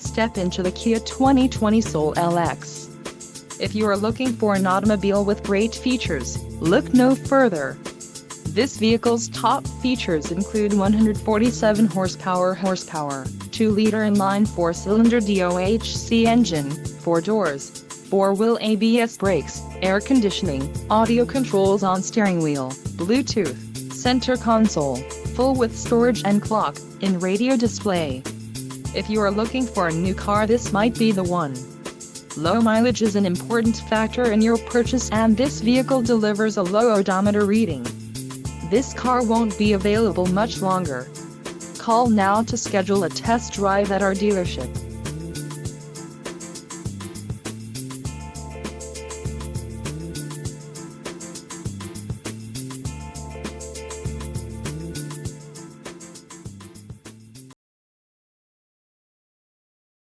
Step into the Kia 2020 Soul LX. If you are looking for an automobile with great features, look no further. This vehicle's top features include 147 horsepower, 2-liter inline 4-cylinder DOHC engine, 4 doors, 4-wheel ABS brakes, air conditioning, audio controls on steering wheel, Bluetooth, center console, full with storage and clock-in radio display. If you are looking for a new car, this might be the one. Low mileage is an important factor in your purchase, and this vehicle delivers a low odometer reading. This car won't be available much longer. Call now to schedule a test drive at our dealership.